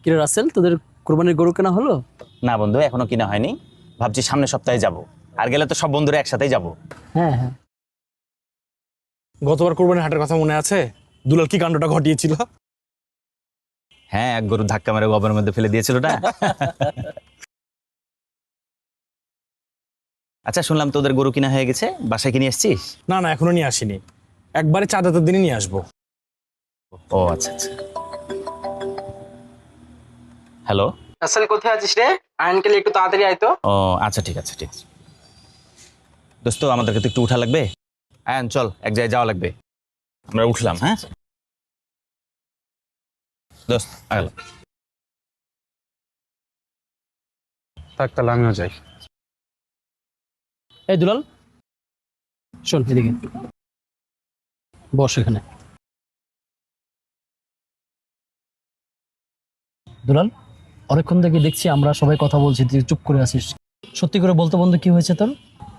কিরে রাসেল, তোদের কোরবানির গরু কেনা হলো? না বন্ধু, এখনো কিনা হয়নি। ভাবছি সামনের সপ্তাহে যাব। আর গেলে তো সব বন্ধুরা একসাথেই যাব। হ্যাঁ হ্যাঁ। গতবার কোরবানির হাটের কথা মনে আছে? দুলাল কি কাণ্ডটা ঘটিয়েছিল? হ্যাঁ, এক গরু ধাক্কা মেরে গবের মধ্যে ফেলে দিয়েছিল না। আচ্ছা, শুনলাম তোদের গরু কিনা হয়ে গেছে, বাসায় কিনে এসেছিস? না না, এখনো নিয়ে আসিনি। একবারে চাঁদাতের দিনই নিয়ে আসবো। ও আচ্ছা আচ্ছা। হ্যালো। রাসেল কোথায় আছিস রে? আঙ্কেল একটু তাড়াতাড়ি আয় তো। ও আচ্ছা, ঠিক আছে ঠিক আছে। দোস্ত, আমাদেরকে তো একটু উঠা লাগবে। হ্যাঁ চল, এক জায়গায় যাওয়া লাগবে। আমরা উঠলাম। হ্যাঁ দোস্ত, আগে থাক, তাহলে আমিও যাই। এই দুলাল, শোন এদিকে বস এখানে। দুলাল, অনেকক্ষণ থেকে দেখছি আমরা সবাই কথা বলছি, তুই চুপ করে আছিস। সত্যি করে বলতো বন্ধু, কি হয়েছে তোর?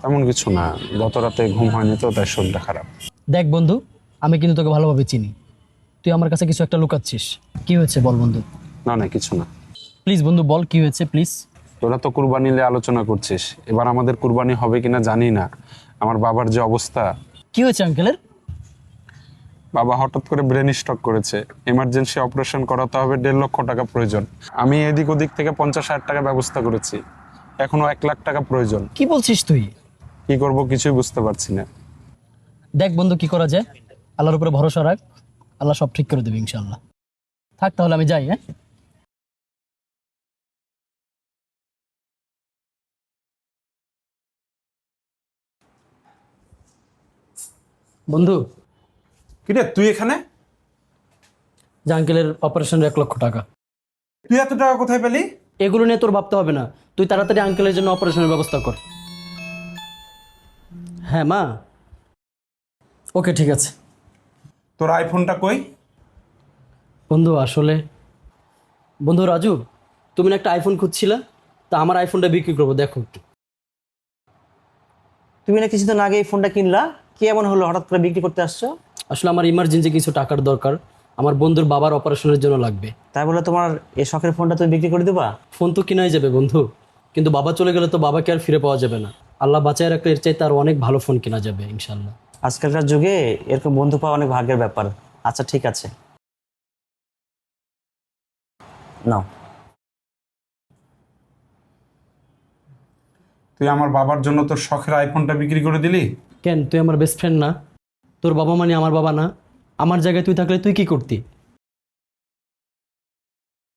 তেমন কিছু না, গত রাতে ঘুম হয়নি তো, তাই শরীরটা খারাপ। দেখ বন্ধু, আমি কিন্তু তোকে ভালোভাবে চিনি। তুই আমার কাছে কিছু একটা লুকাচ্ছিস। কি হয়েছে বল বন্ধু। না না, কিছু না। প্লিজ বন্ধু বল, কি হয়েছে প্লিজ। তোরা তো কুরবানি নিয়ে আলোচনা করছিস, এবার আমাদের কুরবানি হবে কিনা জানি না। আমার বাবার যে অবস্থা। কি হয়েছে আঙ্কেলের? বাবা হঠাৎ করে ব্রেন স্ট্রোক করেছে, এমার্জেন্সি অপারেশন করাতে হবে, 1.5 লক্ষ টাকা প্রয়োজন। আমি এদিক ওদিক থেকে 50,000 টাকা ব্যবস্থা করেছি, এখনো 1 লাখ টাকা প্রয়োজন। কি বলছিস তুই? কি করব কিছুই বুঝতে পারছি না। দেখ বন্ধু, কি করা যায়, আল্লাহর উপরে ভরসা রাখ, আল্লাহ সব ঠিক করে দেবে ইনশাআল্লাহ। থাক তাহলে, আমি যাই। হ্যাঁ বন্ধু, কিরে তুই এখানে? যে আঙ্কেলের অপারেশনের 1 লক্ষ টাকা। তুই এত টাকা কোথায় পেলি? এগুলো নিয়ে তোর ভাবতে হবে না, তুই তাড়াতাড়ি আঙ্কেলের জন্য অপারেশনের ব্যবস্থা কর। হ্যাঁ মা, ওকে ঠিক আছে। তোর আইফোনটা কই? বন্ধু আসলে, বন্ধু রাজু, তুমি না একটা আইফোন খুঁজছিলা, তা আমার আইফোনটা বিক্রি করবো, দেখো একটু। তুমি না কিছুদিন আগে এই ফোনটা কিনলা, কি এমন হলো হঠাৎ করে বিক্রি করতে আসছো? আসলে আমার ইমার্জেন্সি কিছু টাকার দরকার, আমার বন্ধুর বাবার অপারেশনের জন্য লাগবে। তাই বলে তোমার এই শখের ফোনটা তুমি বিক্রি করে দেবা? ফোন তো কেনাই যাবে বন্ধু, কিন্তু বাবা চলে গেলে তো বাবাকে আর ফিরে পাওয়া যাবে না। আল্লাহ বাঁচায় রাখলে এর চাইতে আরো অনেক ভালো ফোন কেনা যাবে ইনশাল্লাহ। আজকালকার যুগে এরকম বন্ধু পাওয়া অনেক ভাগ্যের ব্যাপার। আচ্ছা ঠিক আছে, নাও। তুই আমার বাবার জন্য তোর শখের আইফোনটা বিক্রি করে দিলি? কেন, তুই আমার বেস্ট ফ্রেন্ড না? তোর বাবা মানে আমার বাবা না? আমার জায়গায় তুই থাকলে তুই কি করতি?